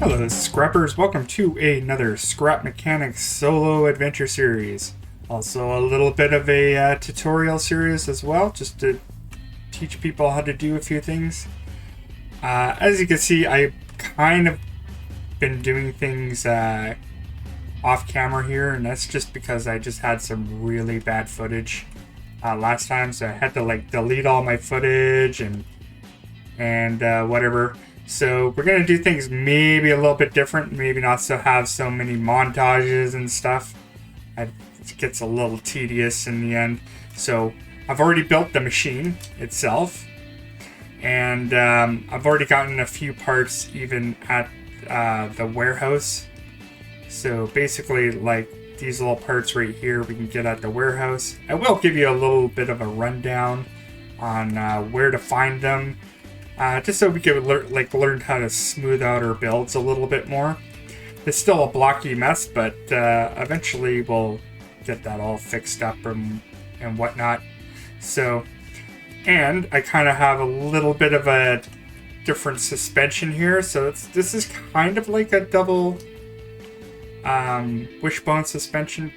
Hello scrappers, welcome to another Scrap Mechanics solo adventure series. Also a little bit of a tutorial series as well, just to teach people how to do a few things. As you can see, I've kind of been doing things off camera here, and that's just because I just had some really bad footage last time, so I had to like delete all my footage and whatever. So we're going to do things maybe a little bit different, maybe not have so many montages and stuff. It gets a little tedious in the end. So I've already built the machine itself, and I've already gotten a few parts even at the warehouse. So basically, like these little parts right here we can get at the warehouse. I will give you a little bit of a rundown on where to find them. Just so we can learn how to smooth out our builds a little bit more. It's still a blocky mess, but eventually we'll get that all fixed up and whatnot. So, and I kind of have a little bit of a different suspension here. So this is kind of like a double wishbone suspension,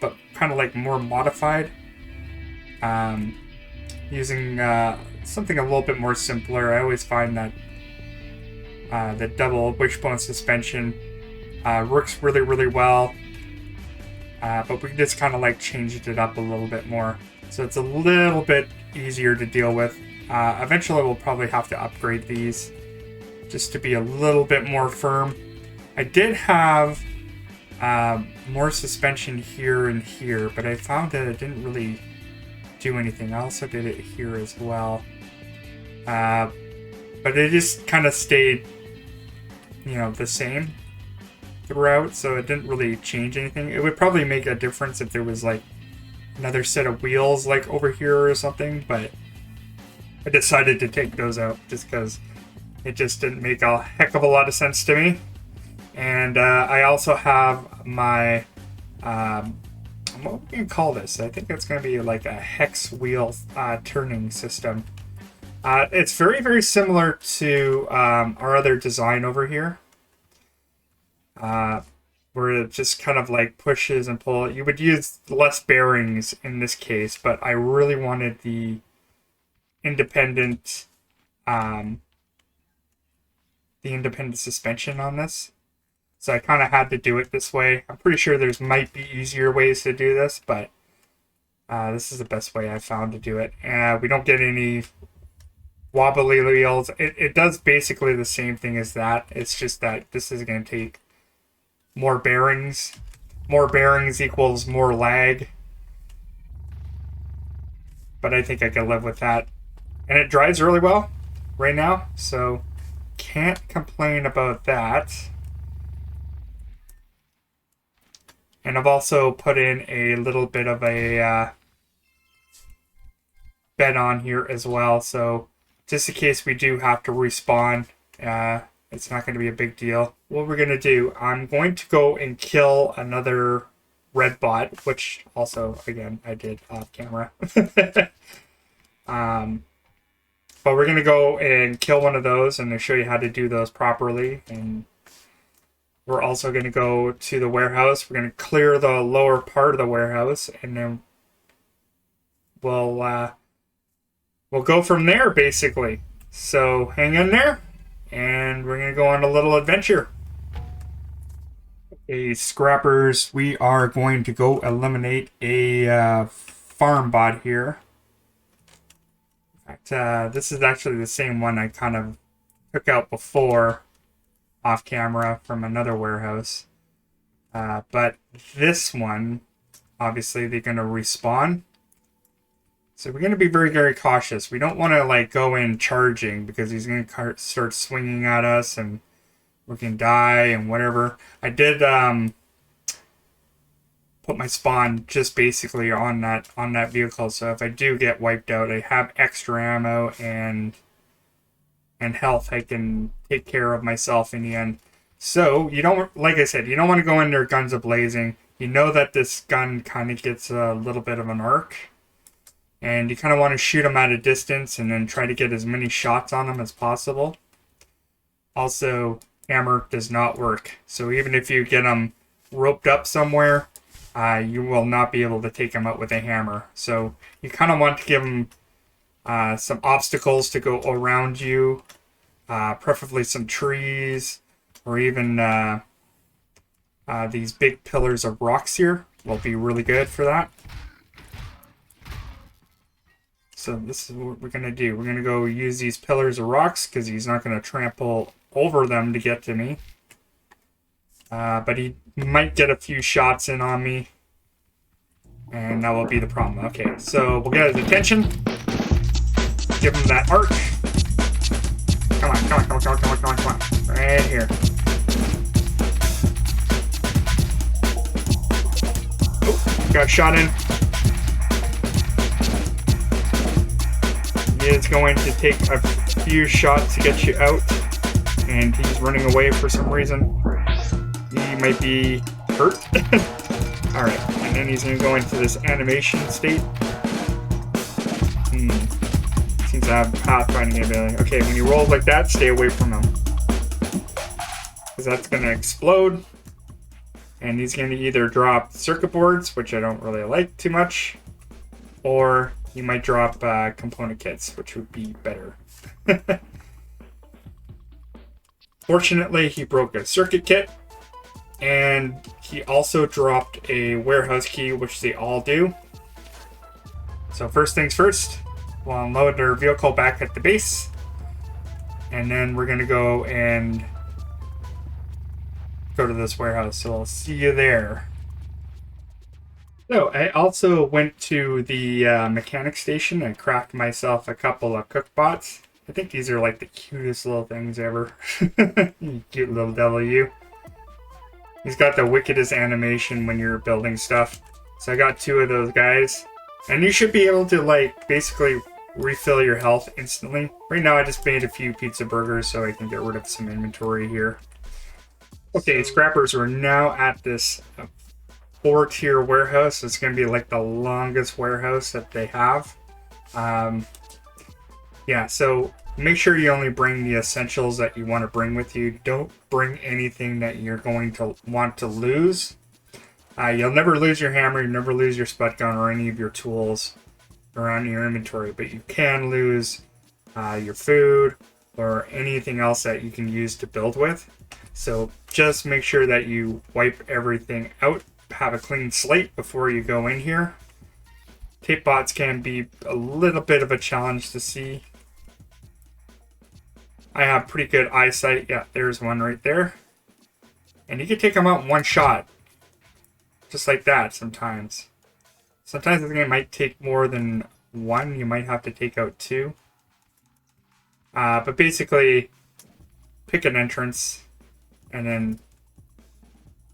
but kind of like more modified. Using something a little bit more simpler. I always find that the double wishbone suspension works really well, but we just kind of like changed it up a little bit more, so it's a little bit easier to deal with. Eventually we'll probably have to upgrade these just to be a little bit more firm. I did have more suspension here and here, but I found that it didn't really do anything. I also did it here as well, but it just kind of stayed, the same throughout, so it didn't really change anything. It would probably make a difference if there was like another set of wheels like over here or something, but I decided to take those out just because it just didn't make a heck of a lot of sense to me. And I also have my what we can call this? I think it's going to be like a hex wheel turning system. It's very similar to our other design over here, where it just kind of like pushes and pulls. You would use less bearings in this case, but I really wanted the independent suspension on this. So I kind of had to do it this way. I'm pretty sure there's might be easier ways to do this, but this is the best way I found to do it. We don't get any wobbly wheels. It does basically the same thing as that. It's just that this is going to take more bearings. More bearings equals more lag. But I think I can live with that. And it drives really well right now, so can't complain about that. And I've also put in a little bit of a bed on here as well. So just in case we do have to respawn, it's not going to be a big deal. What we're going to do, I'm going to go and kill another red bot, which also, again, I did off camera. But we're going to go and kill one of those, and I'll show you how to do those properly. And we're also going to go to the warehouse. We're going to clear the lower part of the warehouse, and then we'll go from there, basically. So hang in there, and we're going to go on a little adventure. Okay, scrappers, we are going to go eliminate a farm bot here. In fact, this is actually the same one I kind of took out before off camera from another warehouse, but this one, obviously they're going to respawn, so we're going to be very cautious. We don't want to like go in charging, because he's going to start swinging at us and we can die and whatever. I did put my spawn just basically on that vehicle, so if I do get wiped out, I have extra ammo and health. I can take care of myself in the end. So you don't, like I said, you don't want to go in there guns a-blazing. You know that this gun kind of gets a little bit of an arc, and you kind of want to shoot them at a distance and then try to get as many shots on them as possible. Also, hammer does not work. So even if you get them roped up somewhere, you will not be able to take them out with a hammer. So you kind of want to give them some obstacles to go around you, preferably some trees, or even these big pillars of rocks here will be really good for that. So this is what we're going to do. We're going to go use these pillars of rocks because he's not going to trample over them to get to me. But he might get a few shots in on me. And that will be the problem. Okay, so we'll get his attention. Give him that arc. Come on, come on, come on, come on, come on, come on, come on. Right here. Oh, got shot in. He is going to take a few shots to get you out. And he's running away for some reason. He might be hurt. Alright, and then he's going to go into this animation state. Seems to have pathfinding ability. Okay, when he rolls like that, stay away from him. Because that's going to explode. And he's going to either drop circuit boards, which I don't really like too much, or he might drop component kits, which would be better. Fortunately, he broke a circuit kit. And he also dropped a warehouse key, which they all do. So first things first, we'll unload our vehicle back at the base. And then we're going to go and go to this warehouse. So I'll see you there. So I also went to the mechanic station and crafted myself a couple of cook bots. I think these are like the cutest little things ever. Cute little W. He's got the wickedest animation when you're building stuff. So I got 2 of those guys. And you should be able to, like, basically refill your health instantly. Right now I just made a few pizza burgers so I can get rid of some inventory here. Okay, scrappers, we're now at this 4-tier warehouse. It's going to be like the longest warehouse that they have. Yeah, so make sure you only bring the essentials that you want to bring with you. Don't bring anything that you're going to want to lose. You'll never lose your hammer, you'll never lose your spud gun or any of your tools around your inventory, but you can lose your food or anything else that you can use to build with. So just make sure that you wipe everything out, have a clean slate before you go in here. Tape bots can be a little bit of a challenge to see. I have pretty good eyesight. Yeah, there's one right there. And you can take them out in one shot. Just like that sometimes. Sometimes the game might take more than one. You might have to take out 2. But basically, pick an entrance. And then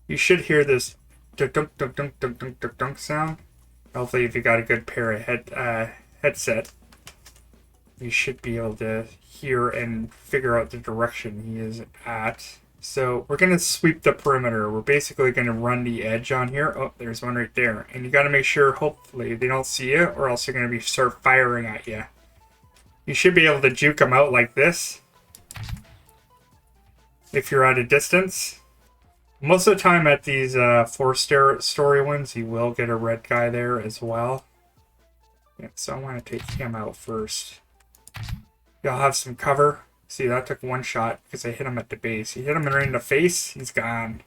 you should hear this dunk dunk dunk dunk dunk dunk dunk dunk sound. Hopefully if you got a good pair of headset, you should be able to hear and figure out the direction he is at. So we're going to sweep the perimeter. We're basically going to run the edge on here. Oh, there's one right there. And you got to make sure, hopefully, they don't see you, or else they're going to start firing at you. You should be able to juke them out like this if you're at a distance. Most of the time at these 4-story ones, you will get a red guy there as well. Yeah, so I want to take him out first. You'll have some cover. See, that took 1 shot because I hit him at the base. You hit him right in the face, he's gone.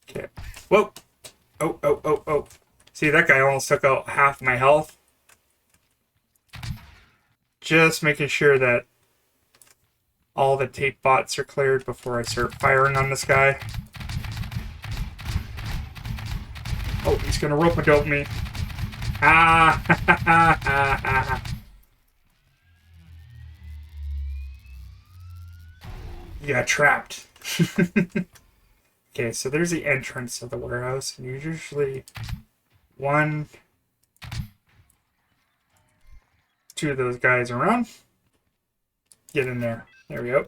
Okay. Whoa! Oh, oh, oh, oh. See, that guy almost took out half my health. Just making sure that all the tape bots are cleared before I start firing on this guy. Oh, he's gonna rope-a-dope me. Ah! Ha ha ha ha ha. You got trapped. Okay, so there's the entrance of the warehouse. And usually 1, 2 of those guys around. Get in there. There we go.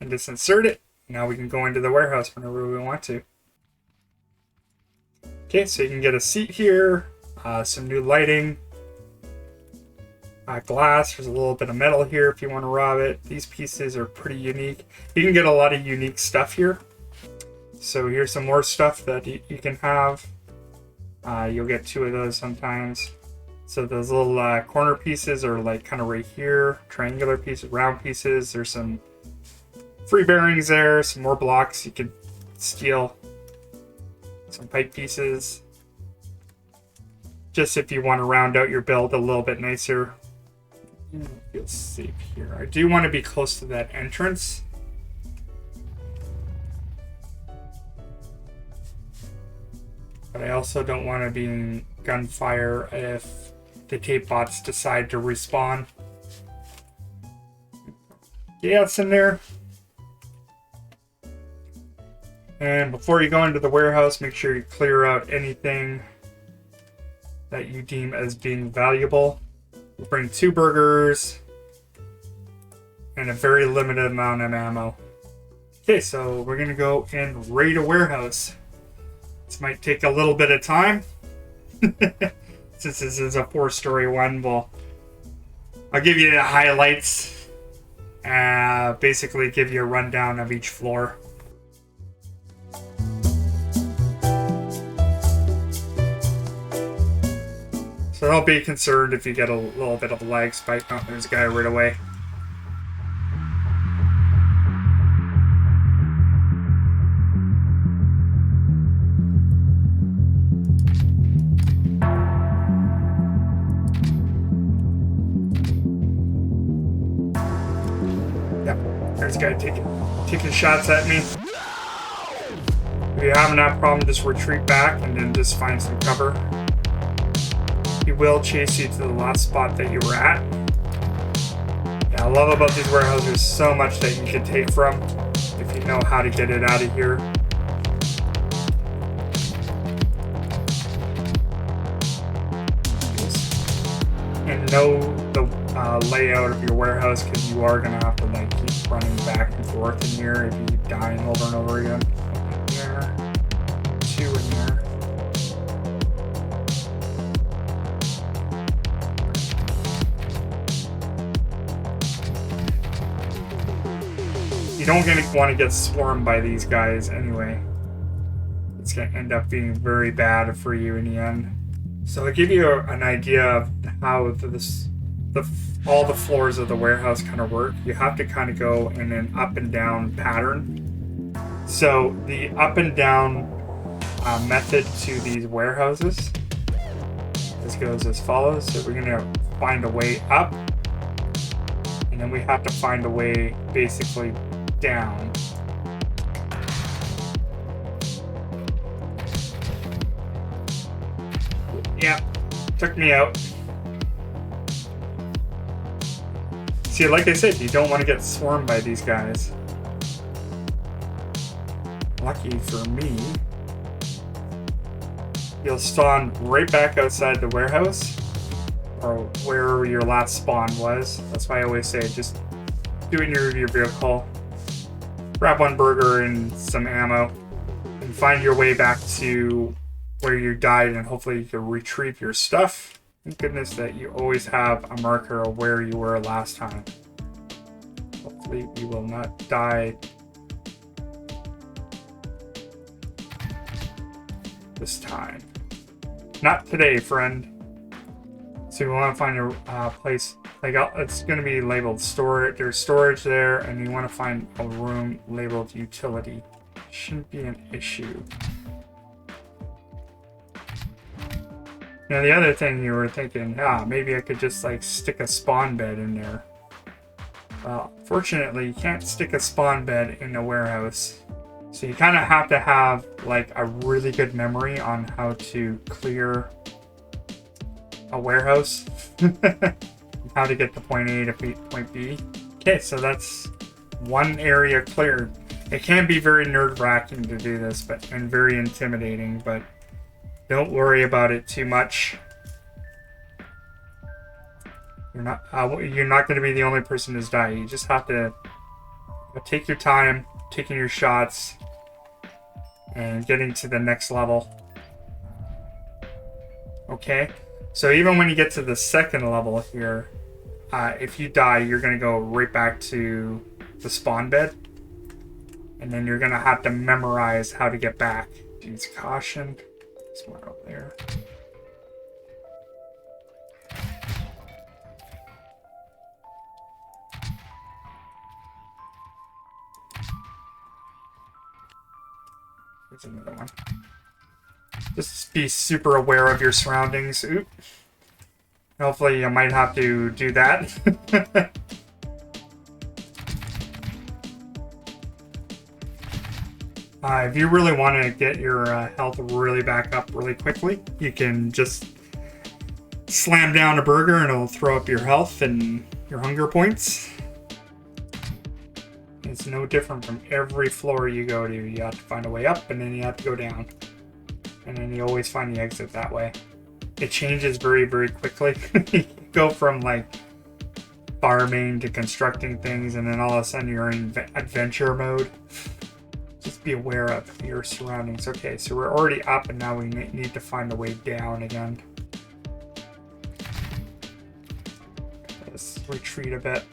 And just insert it. Now we can go into the warehouse whenever we want to. Okay, so you can get a seat here. Some new lighting. glass. There's a little bit of metal here if you want to rob it. These pieces are pretty unique. You can get a lot of unique stuff here. So here's some more stuff that you can have. You'll get 2 of those sometimes. So those little corner pieces are like kind of right here. Triangular pieces, round pieces. There's some free bearings there. Some more blocks you can steal. Some pipe pieces. Just if you want to round out your build a little bit nicer. Feel safe here. I do want to be close to that entrance. But I also don't want to be in gunfire if the tape bots decide to respawn. Yeah, it's in there. And before you go into the warehouse, make sure you clear out anything that you deem as being valuable. We'll bring 2 burgers and a very limited amount of ammo. Okay, so we're gonna go and raid a warehouse. This might take a little bit of time. Since this is a 4-story one, I'll give you the highlights. Basically give you a rundown of each floor. So don't be concerned if you get a little bit of a lag spike. Oh, there's a guy right away. Yep, there's a guy taking shots at me. If you're having that problem, just retreat back and then just find some cover. He will chase you to the last spot that you were at. Yeah, I love about these warehouses, there's so much that you can take from if you know how to get it out of here. And know the layout of your warehouse, because you are going to have to like keep running back and forth in here if you keep dying over and over again. Here, 2 in here. You don't want to get swarmed by these guys anyway. It's going to end up being very bad for you in the end. So to give you an idea of how all the floors of the warehouse kind of work, you have to kind of go in an up and down pattern. So the up and down method to these warehouses, this goes as follows. So we're going to find a way up, and then we have to find a way basically down. Yeah, took me out. See, like I said, you don't want to get swarmed by these guys. Lucky for me, you'll spawn right back outside the warehouse, or wherever your last spawn was. That's why I always say, just do it in your vehicle. Grab 1 burger and some ammo, and find your way back to where you died, and hopefully you can retrieve your stuff. Thank goodness that you always have a marker of where you were last time. Hopefully you will not die this time. Not today, friend. So you want to find a place, like it's going to be labeled storage. There's storage there, and you want to find a room labeled utility. Shouldn't be an issue. Now the other thing you were thinking, maybe I could just like stick a spawn bed in there. Well, fortunately you can't stick a spawn bed in a warehouse. So you kind of have to have like a really good memory on how to clear a warehouse. How to get to point A to point B. Okay, so that's 1 area cleared. It can be very nerve-wracking to do this, and very intimidating, but don't worry about it too much. You're not going to be the only person who's died. You just have to take your time, taking your shots, and getting to the next level. Okay? So even when you get to the 2nd level here, if you die, you're going to go right back to the spawn bed. And then you're going to have to memorize how to get back. Use caution. There's one over there. There's another one. Just be super aware of your surroundings. Oop. Hopefully you might have to do that. If you really want to get your health really back up really quickly, you can just slam down a burger and it'll throw up your health and your hunger points. It's no different from every floor you go to. You have to find a way up and then you have to go down. And then you always find the exit that way. It changes very, very quickly. You go from like farming to constructing things and then all of a sudden you're in adventure mode. Just be aware of your surroundings. Okay, so we're already up and now we need to find a way down again. Let's retreat a bit.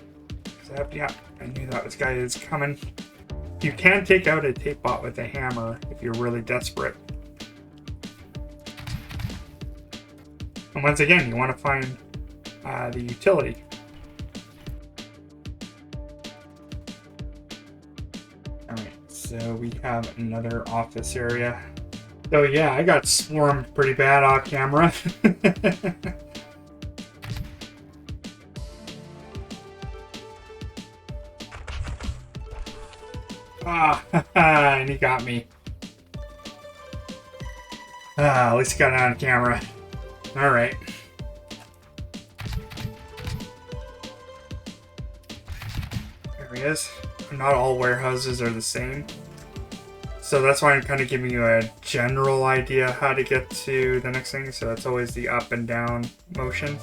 Yeah, I knew that this guy is coming. You can take out a tape bot with a hammer if you're really desperate. And once again, you want to find the utility. Alright, so we have another office area. So yeah, I got swarmed pretty bad off camera. And he got me. At least he got it on camera. Alright. There he is. Not all warehouses are the same. So that's why I'm kind of giving you a general idea how to get to the next thing. So it's always the up and down motion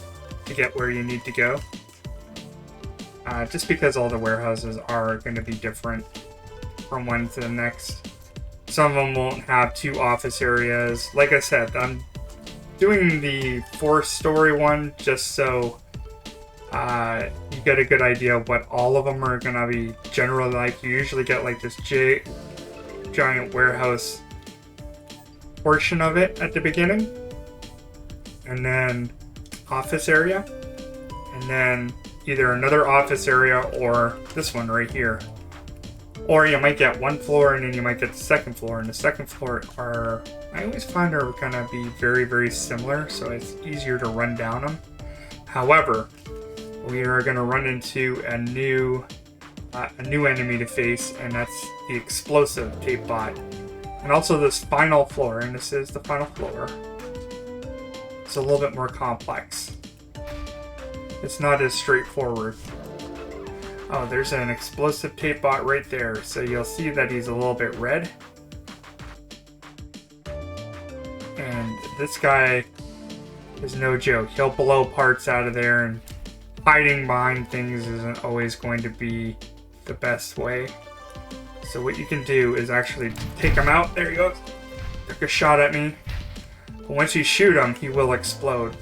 to get where you need to go. Just because all the warehouses are going to be different from one to the next. Some of them won't have 2 office areas. Like I said, I'm doing the 4-story one just so you get a good idea of what all of them are going to be generally like. You usually get like this giant warehouse portion of it at the beginning, and then office area, and then either another office area or this one right here. Or you might get 1 floor and then you might get the 2nd floor, and the 2nd floor are, I always find, are gonna be very, very similar, so it's easier to run down them. However, we are gonna run into a new enemy to face, and that's the explosive tape bot. And also this final floor, and this is the final floor. It's a little bit more complex. It's not as straightforward. Oh, there's an explosive tape bot right there. So you'll see that he's a little bit red. And this guy is no joke. He'll blow parts out of there, and hiding behind things isn't always going to be the best way. So what you can do is actually take him out. There he goes. Took a shot at me. But once you shoot him, he will explode.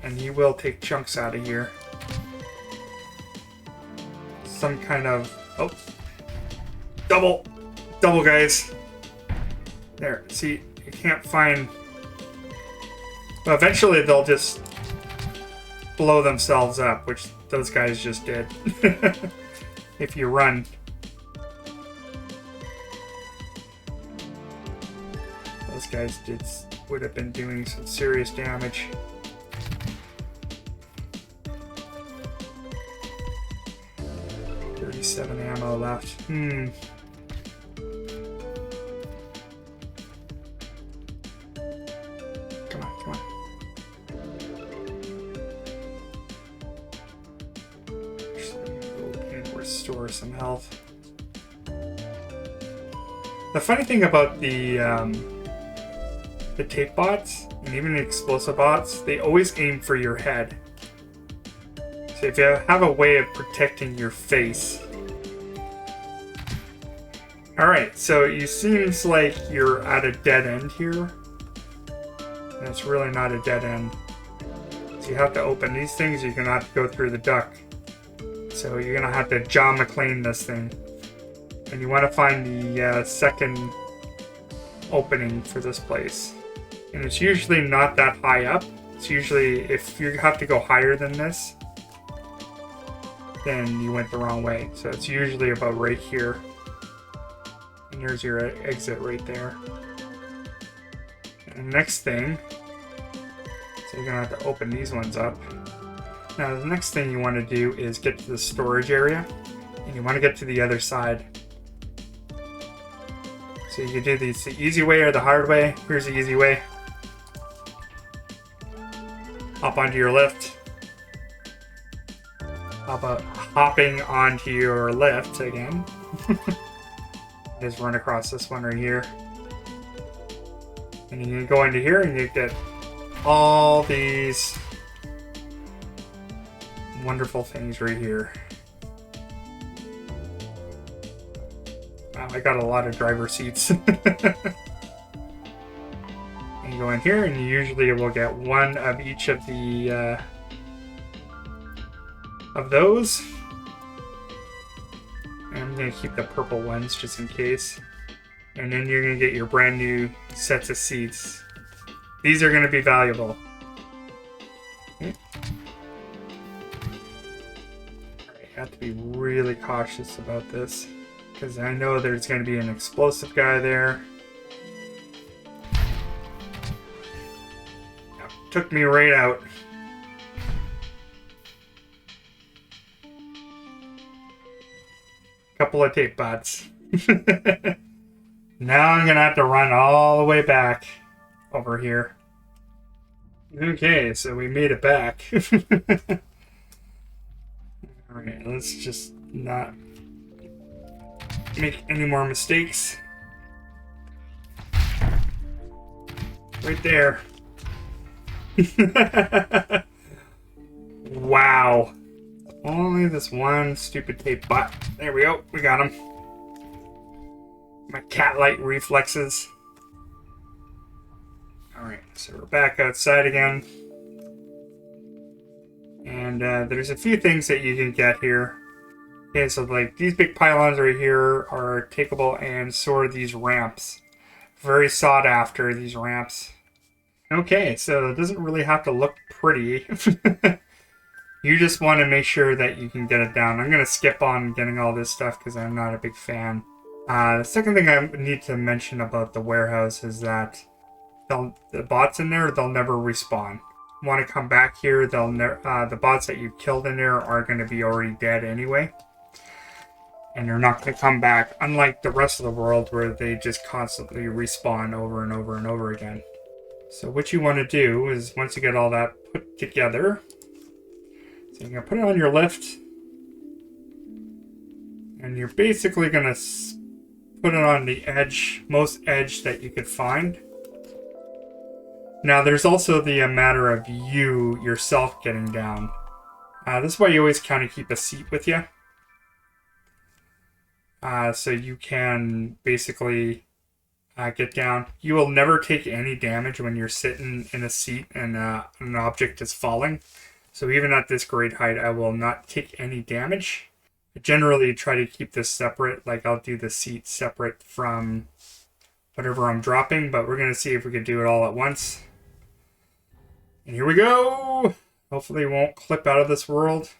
And he will take chunks out of here. Some kind of... Oh. Double, guys. There, see, you can't find... Well, eventually they'll just blow themselves up, which those guys just did. If you run. Those guys would have been doing some serious damage. .37 ammo left. Come on. Restore some health. The funny thing about the tape bots and even the explosive bots, they always aim for your head. So if you have a way of protecting your face. Alright, so it seems like you're at a dead end here. And it's really not a dead end. So you have to open these things, you're going to have to go through the duct So you're gonna have to John McClane this thing. And you want to find the second opening for this place. And it's usually not that high up. It's usually, if you have to go higher than this, then you went the wrong way. So it's usually about right here. And there's your exit right there. And the next thing, so you're gonna have to open these ones up. Now the next thing you want to do is get to the storage area, and you want to get to the other side. So you can do these the easy way or the hard way. Here's the easy way. Hop onto your lift. How about hopping onto your lift again? Just run across this one right here. And you can go into here and you get all these wonderful things right here. Wow, I got a lot of driver seats. And you go in here and you usually will get one of each of the of those. And I'm going to keep the purple ones just in case. And then you're going to get your brand new sets of seats. These are going to be valuable. Okay. Alright, you have to be really cautious about this, because I know there's going to be an explosive guy there. Yep, took me right out. Couple of tape bots. Now I'm gonna have to run all the way back over here. Okay, so we made it back. Alright, let's just not make any more mistakes. Right there. Wow. Only this one stupid tape bot. There we go. We got him. My cat-like reflexes. Alright, so we're back outside again. And there's a few things that you can get here. Okay, so like these big pylons right here are takeable, and so are these ramps. Very sought after, these ramps. Okay, so it doesn't really have to look pretty. You just want to make sure that you can get it down. I'm going to skip on getting all this stuff because I'm not a big fan. The second thing I need to mention about the warehouse is that the bots in there, they'll never respawn. Want to come back here, they'll the bots that you killed in there are going to be already dead anyway. And they're not going to come back, unlike the rest of the world where they just constantly respawn over and over and over again. So what you want to do is, once you get all that put together, so you're going to put it on your lift, and you're basically going to put it on the edge, most edge that you could find. Now there's also the matter of you yourself getting down. This is why you always kind of keep a seat with you. So you can basically get down. You will never take any damage when you're sitting in a seat and an object is falling. So even at this great height, I will not take any damage. I generally try to keep this separate. Like I'll do the seat separate from whatever I'm dropping, but we're going to see if we can do it all at once. And here we go! Hopefully it won't clip out of this world.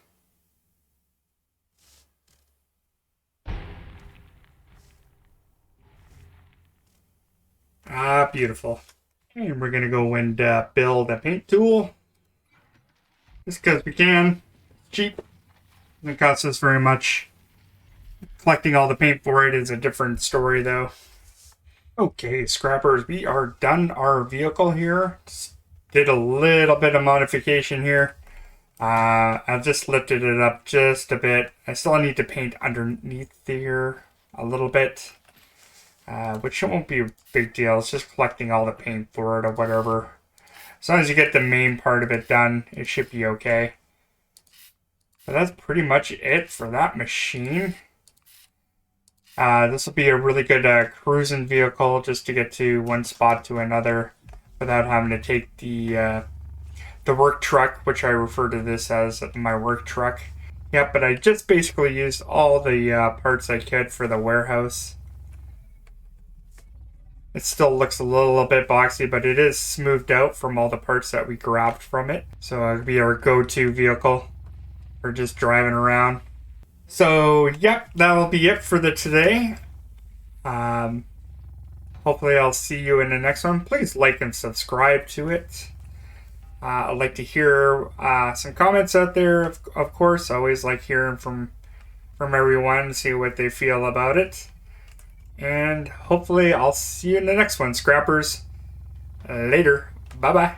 Ah, beautiful. And we're going to go and build a paint tool. Just because we can. Cheap. Doesn't cost us very much. Collecting all the paint for it is a different story, though. Okay, scrappers, we are done our vehicle here. Just did a little bit of modification here. I just lifted it up just a bit. I still need to paint underneath here a little bit. Which won't be a big deal. It's just collecting all the paint for it or whatever. As long as you get the main part of it done, it should be okay. But that's pretty much it for that machine. This will be a really good cruising vehicle just to get to one spot to another without having to take the work truck, which I refer to this as my work truck. Yep, but I just basically used all the parts I could for the warehouse. It still looks a little bit boxy, but it is smoothed out from all the parts that we grabbed from it. So it'll be our go-to vehicle for just driving around. So, yep, that'll be it for the today. Hopefully I'll see you in the next one. Please like and subscribe to it. I'd like to hear some comments out there, of course. I always like hearing from everyone, see what they feel about it. And hopefully I'll see you in the next one, Scrappers. Later. Bye-bye.